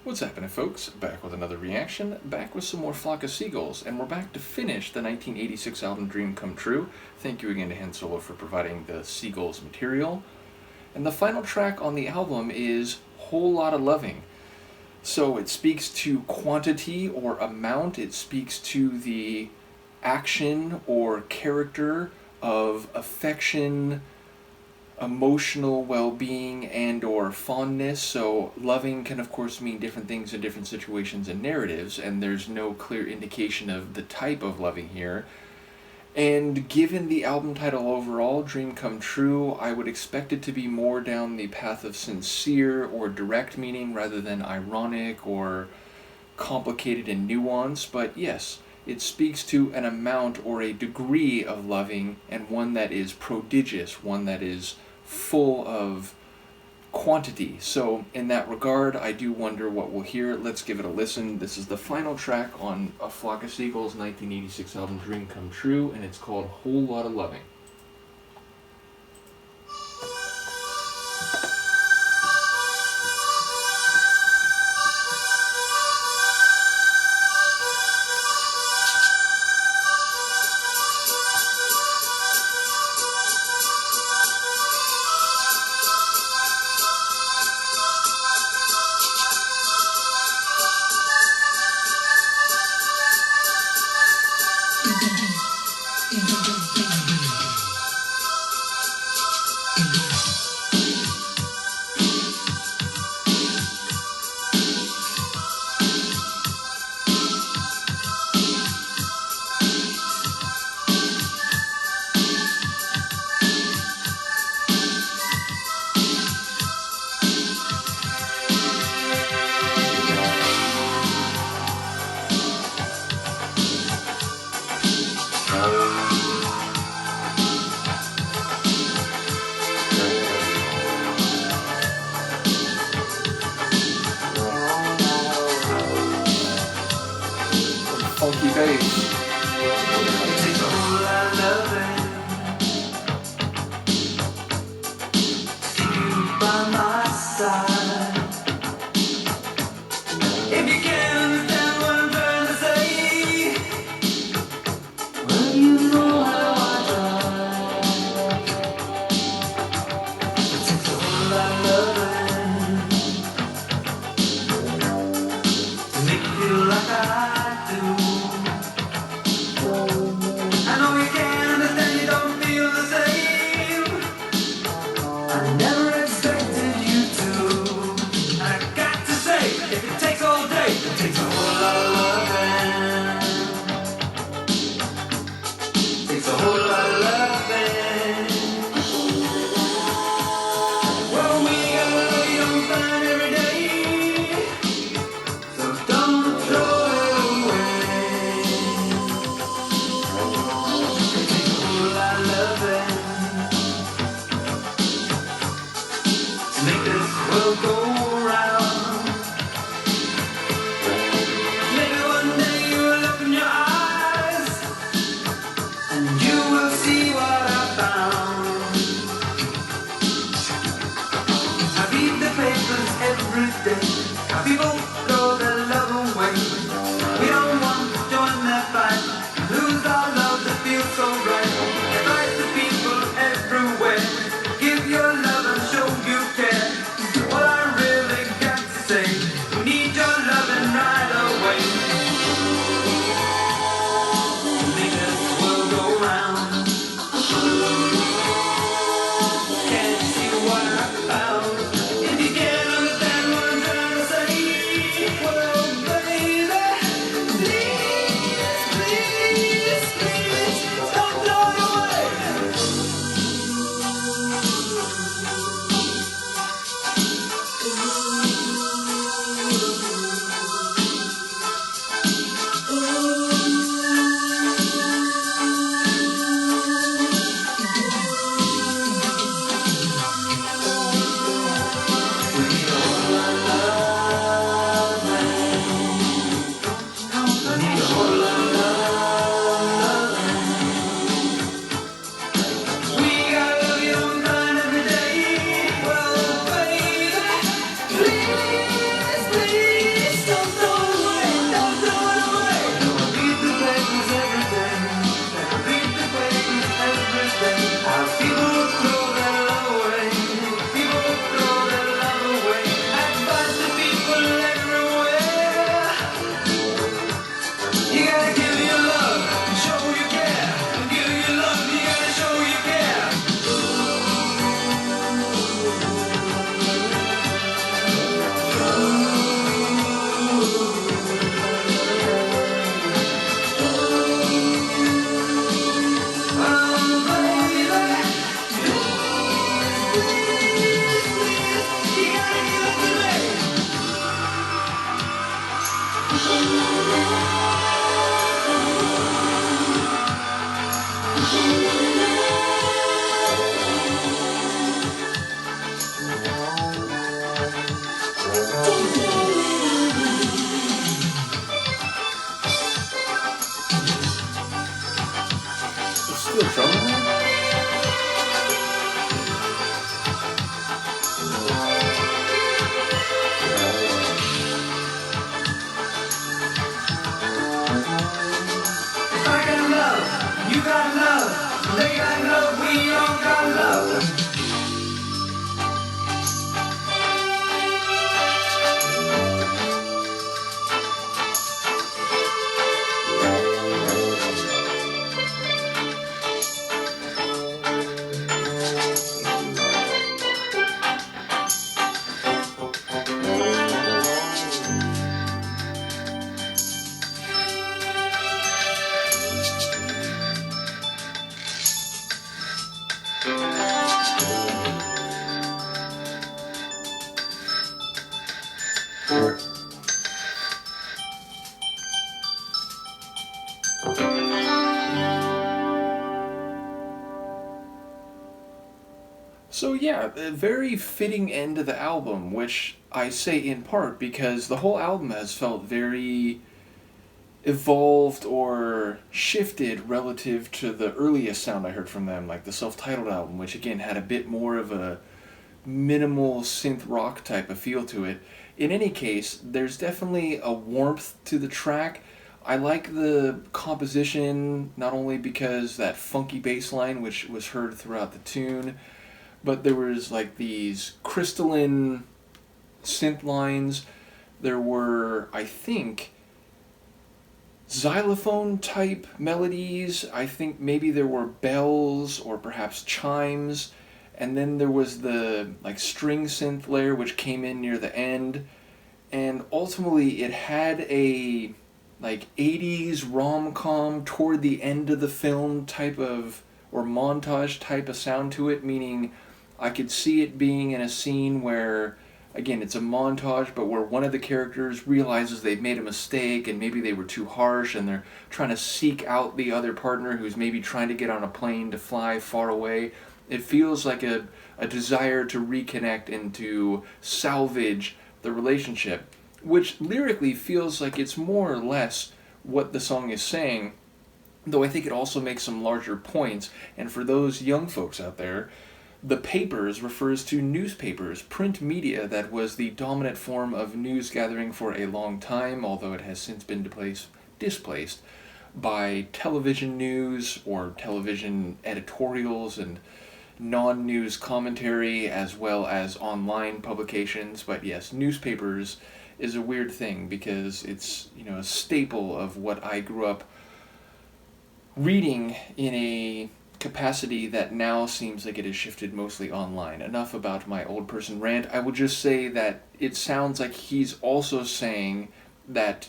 What's happening, folks? Back with another reaction, back with some more Flock of Seagulls, and we're back to finish the 1986 album Dream Come True. Thank you again to Han Solo for providing the Seagulls material. And the final track on the album is Whole Lotta Loving. So it speaks to quantity or amount, it speaks to the action or character of affection, emotional well-being, and or fondness. So loving can of course mean different things in different situations and narratives, and there's no clear indication of the type of loving here. And given the album title overall, Dream Come True, I would expect it to be more down the path of sincere or direct meaning rather than ironic or complicated and nuanced. But yes, it speaks to an amount or a degree of loving, and one that is prodigious, one that is full of quantity. So in that regard, I do wonder what we'll hear. Let's give it a listen. This is the final track on A Flock of Seagulls' 1986 album Dream Come True, and it's called Whole Lotta Loving. Funky bass. It takes a whole lot of loving to keep you by my side. If you can't understand what I'm trying to say, well, you know how I try. It takes a whole lot of loving to make you feel like I do. I know you can't understand, you don't feel the same. I never expected you to. I got to say, if it takes all day, it takes a whole lot of loving. Takes a whole lot of loving. Well, we got love you don't find every day, so don't throw it away. To make this world go round. Maybe one day you will open your eyes and you will see what I found. I read the papers every day, how people throw their love away. We don't want to join their fight, lose our love that feels so right. Invite the people everywhere, give your love and show you care. What I really got to say, we need your loving right away. Make this world go round. Can't see what I found. If you can't understand what I'm trying to say, There's still drum in there? If I got love, you got love, they got love, we all got love. So yeah, a very fitting end to the album, which I say in part because the whole album has felt very evolved or shifted relative to the earliest sound I heard from them, like the self-titled album, which again had a bit more of a minimal synth rock type of feel to it. In any case, there's definitely a warmth to the track. I like the composition not only because that funky bass line which was heard throughout the tune, but there was like these crystalline synth lines. There were, I think, xylophone type melodies. I think maybe there were bells or perhaps chimes, and then there was the like string synth layer which came in near the end, and ultimately it had a like 80s rom-com toward the end of the film type of or montage type of sound to it, meaning I could see it being in a scene where, again, it's a montage, but where one of the characters realizes they've made a mistake and maybe they were too harsh and they're trying to seek out the other partner who's maybe trying to get on a plane to fly far away. It feels like a desire to reconnect and to salvage the relationship, which lyrically feels like it's more or less what the song is saying, though I think it also makes some larger points. And for those young folks out there, the papers refers to newspapers, print media that was the dominant form of news gathering for a long time, although it has since been displaced by television news or television editorials and non-news commentary, as well as online publications. But yes, newspapers is a weird thing because it's, a staple of what I grew up reading in a capacity that now seems like it has shifted mostly online. Enough about my old person rant. I will just say that it sounds like he's also saying that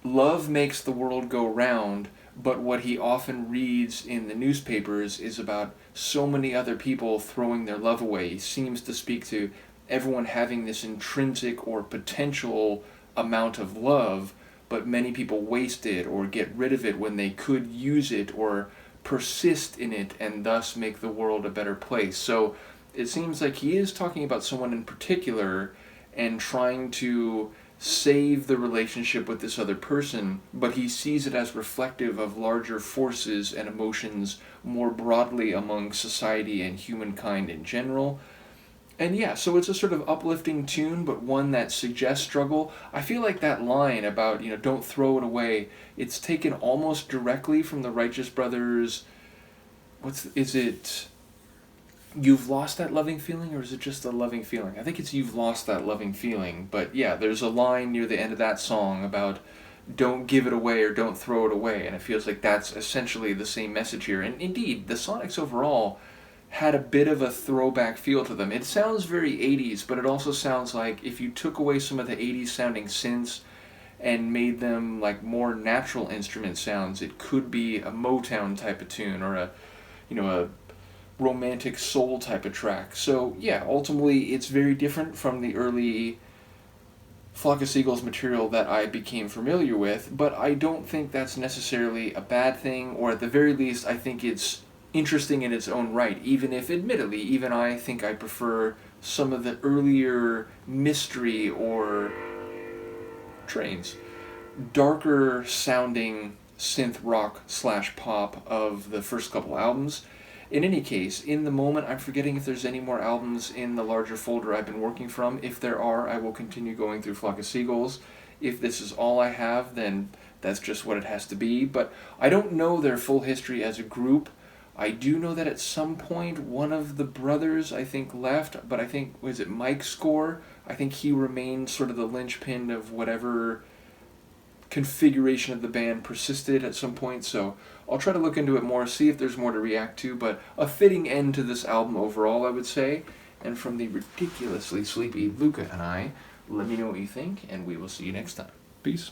love makes the world go round, but what he often reads in the newspapers is about so many other people throwing their love away. He seems to speak to everyone having this intrinsic or potential amount of love, but many people waste it or get rid of it when they could use it or persist in it and thus make the world a better place. So it seems like he is talking about someone in particular and trying to save the relationship with this other person, but he sees it as reflective of larger forces and emotions more broadly among society and humankind in general. And yeah, so it's a sort of uplifting tune, but one that suggests struggle. I feel like that line about, don't throw it away, it's taken almost directly from the Righteous Brothers. Is it You've Lost That Loving Feeling, or is it just a loving feeling? I think it's You've Lost That Loving Feeling, but yeah, there's a line near the end of that song about don't give it away or don't throw it away, and it feels like that's essentially the same message here. And indeed, the Sonics overall had a bit of a throwback feel to them. It sounds very 80s, but it also sounds like if you took away some of the 80s sounding synths and made them like more natural instrument sounds, it could be a Motown type of tune or a romantic soul type of track. So yeah, ultimately it's very different from the early Flock of Seagulls material that I became familiar with, but I don't think that's necessarily a bad thing, or at the very least, I think it's interesting in its own right, even if, admittedly, even I think I prefer some of the earlier mystery or trains, darker sounding synth rock / pop of the first couple albums. In any case, in the moment, I'm forgetting if there's any more albums in the larger folder I've been working from. If there are, I will continue going through Flock of Seagulls. If this is all I have, then that's just what it has to be. But I don't know their full history as a group. I do know that at some point, one of the brothers, I think, left, but I think, was it Mike Score? I think he remained sort of the linchpin of whatever configuration of the band persisted at some point, so I'll try to look into it more, see if there's more to react to, but a fitting end to this album overall, I would say. And from the ridiculously sleepy Luca and I, let me know what you think, and we will see you next time. Peace.